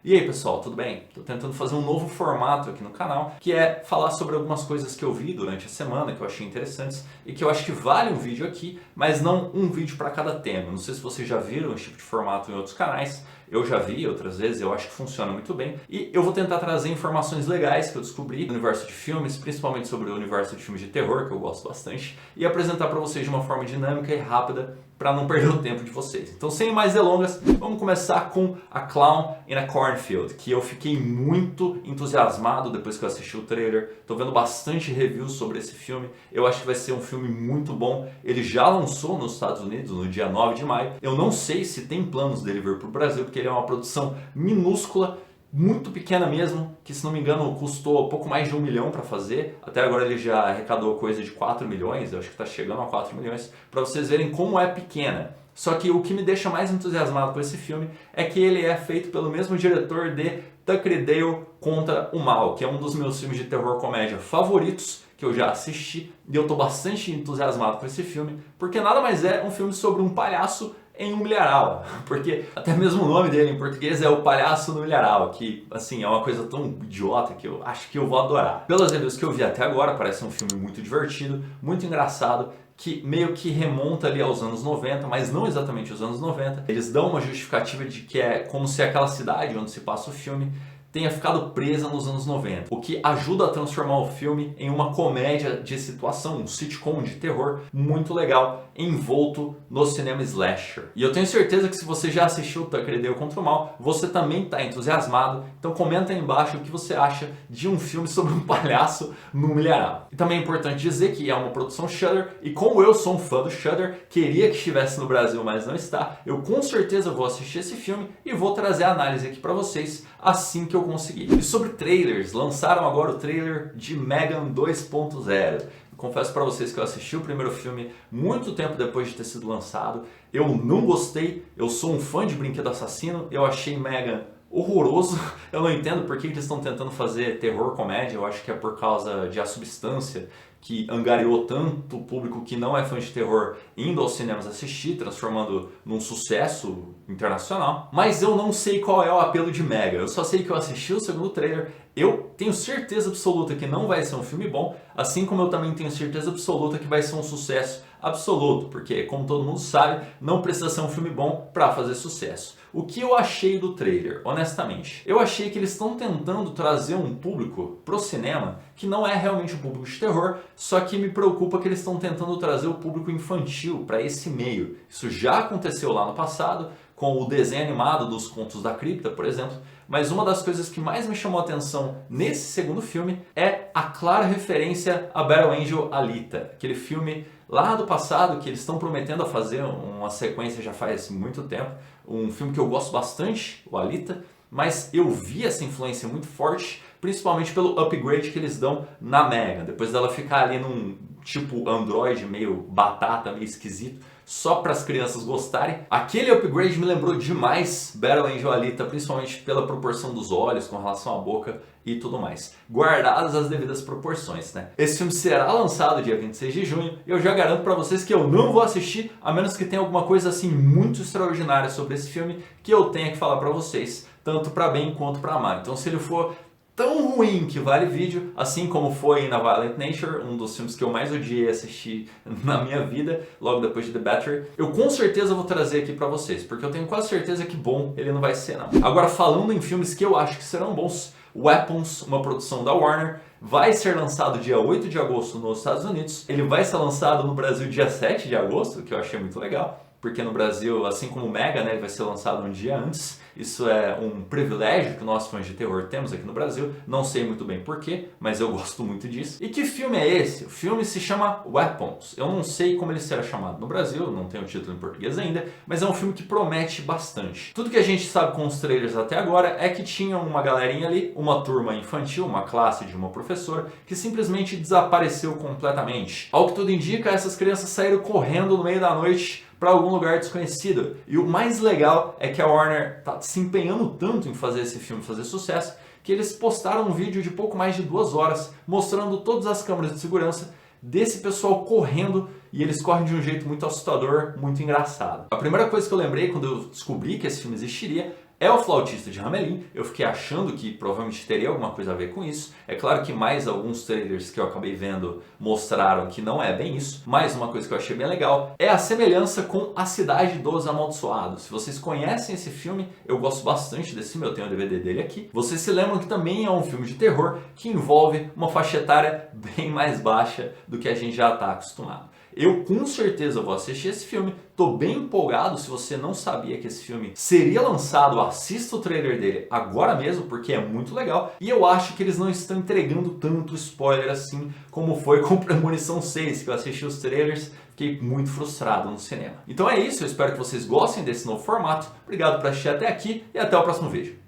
E aí pessoal, tudo bem? Estou tentando fazer um novo formato aqui no canal, que é falar sobre algumas coisas que eu vi durante a semana, que eu achei interessantes e que eu acho que vale um vídeo aqui, mas não um vídeo para cada tema. Não sei se vocês já viram esse tipo de formato em outros canais, eu já vi outras vezes, eu acho que funciona muito bem. E eu vou tentar trazer informações legais que eu descobri no universo de filmes, principalmente sobre o universo de filmes de terror, que eu gosto bastante, e apresentar para vocês de uma forma dinâmica e rápida, para não perder o tempo de vocês. Então, sem mais delongas, vamos começar com A Clown in a Cornfield, que eu fiquei muito entusiasmado depois que eu assisti o trailer. Estou vendo bastante reviews sobre esse filme. Eu acho que vai ser um filme muito bom. Ele já lançou nos Estados Unidos no dia 9 de maio. Eu não sei se tem planos dele vir para o Brasil, porque ele é uma produção minúscula, muito pequena mesmo, que se não me engano custou pouco mais de 1 milhão para fazer. Até agora ele já arrecadou coisa de 4 milhões, eu acho que está chegando a 4 milhões, para vocês verem como é pequena. Só que o que me deixa mais entusiasmado com esse filme é que ele é feito pelo mesmo diretor de Tucker e Dale Contra o Mal, que é um dos meus filmes de terror comédia favoritos, que eu já assisti, e eu estou bastante entusiasmado com esse filme, porque nada mais é um filme sobre um palhaço em um milharal, porque até mesmo o nome dele em português é O Palhaço no Milharal, que assim é uma coisa tão idiota que eu acho que eu vou adorar. Pelas reviews que eu vi até agora, parece um filme muito divertido, muito engraçado, que meio que remonta ali aos anos 90, mas não exatamente os anos 90. Eles dão uma justificativa de que é como se aquela cidade onde se passa o filme tenha ficado presa nos anos 90, o que ajuda a transformar o filme em uma comédia de situação, um sitcom de terror muito legal, envolto no cinema slasher. E eu tenho certeza que se você já assistiu Tucker e Dale Contra o Mal, você também está entusiasmado, então comenta aí embaixo o que você acha de um filme sobre um palhaço no milharal. E também é importante dizer que é uma produção Shudder, e como eu sou um fã do Shudder, queria que estivesse no Brasil, mas não está, eu com certeza vou assistir esse filme e vou trazer a análise aqui para vocês assim que eu conseguir. E sobre trailers, lançaram agora o trailer de Megan 2.0. Confesso para vocês que eu assisti o primeiro filme muito tempo depois de ter sido lançado. Eu não gostei, eu sou um fã de Brinquedo Assassino, eu achei Megan horroroso. Eu não entendo por que eles estão tentando fazer terror comédia, eu acho que é por causa de A Substância, que angariou tanto o público que não é fã de terror indo aos cinemas assistir, transformando num sucesso internacional. Mas eu não sei qual é o apelo de Mega, eu só sei que eu assisti o segundo trailer, eu tenho certeza absoluta que não vai ser um filme bom, assim como eu também tenho certeza absoluta que vai ser um sucesso absoluto, porque como todo mundo sabe, não precisa ser um filme bom para fazer sucesso. O que eu achei do trailer, honestamente? Eu achei que eles estão tentando trazer um público pro cinema que não é realmente um público de terror, só que me preocupa que eles estão tentando trazer o público infantil para esse meio. Isso já aconteceu lá no passado, com o desenho animado dos Contos da Cripta, por exemplo, mas uma das coisas que mais me chamou a atenção nesse segundo filme é a clara referência a Battle Angel Alita, aquele filme lá do passado que eles estão prometendo a fazer uma sequência já faz muito tempo, um filme que eu gosto bastante, o Alita, mas eu vi essa influência muito forte, principalmente pelo upgrade que eles dão na Megan, depois dela ficar ali num tipo Android meio batata, meio esquisito, só para as crianças gostarem. Aquele upgrade me lembrou demais Battle Angel Alita, principalmente pela proporção dos olhos com relação à boca e tudo mais. Guardadas as devidas proporções, né? Esse filme será lançado dia 26 de junho e eu já garanto para vocês que eu não vou assistir, a menos que tenha alguma coisa assim muito extraordinária sobre esse filme que eu tenha que falar para vocês, tanto para bem quanto para mal. Então se ele for tão ruim que vale vídeo, assim como foi na Violent Nature, um dos filmes que eu mais odiei assistir na minha vida, logo depois de The Battery, eu com certeza vou trazer aqui pra vocês, porque eu tenho quase certeza que bom ele não vai ser não. Agora falando em filmes que eu acho que serão bons, Weapons, uma produção da Warner, vai ser lançado dia 8 de agosto nos Estados Unidos, ele vai ser lançado no Brasil dia 7 de agosto, que eu achei muito legal, porque no Brasil, assim como o Mega, né, ele vai ser lançado um dia antes. Isso é um privilégio que nós fãs de terror temos aqui no Brasil. Não sei muito bem porquê, mas eu gosto muito disso. E que filme é esse? O filme se chama Weapons. Eu não sei como ele será chamado no Brasil, não tem o título em português ainda, mas é um filme que promete bastante. Tudo que a gente sabe com os trailers até agora é que tinha uma galerinha ali, uma turma infantil, uma classe de uma professora, que simplesmente desapareceu completamente. Ao que tudo indica, essas crianças saíram correndo no meio da noite para algum lugar desconhecido. E o mais legal é que a Warner está se empenhando tanto em fazer esse filme fazer sucesso, que eles postaram um vídeo de pouco mais de 2 horas, mostrando todas as câmeras de segurança desse pessoal correndo, e eles correm de um jeito muito assustador, muito engraçado. A primeira coisa que eu lembrei quando eu descobri que esse filme existiria é o Flautista de Hamelin. Eu fiquei achando que provavelmente teria alguma coisa a ver com isso. É claro que mais alguns trailers que eu acabei vendo mostraram que não é bem isso. Mais uma coisa que eu achei bem legal é a semelhança com A Cidade dos Amaldiçoados. Se vocês conhecem esse filme, eu gosto bastante desse filme, eu tenho o DVD dele aqui. Vocês se lembram que também é um filme de terror que envolve uma faixa etária bem mais baixa do que a gente já está acostumado. Eu com certeza vou assistir esse filme, tô bem empolgado. Se você não sabia que esse filme seria lançado, assista o trailer dele agora mesmo, porque é muito legal. E eu acho que eles não estão entregando tanto spoiler assim como foi com Premonição 6, que eu assisti os trailers, fiquei muito frustrado no cinema. Então é isso, eu espero que vocês gostem desse novo formato. Obrigado por assistir até aqui e até o próximo vídeo.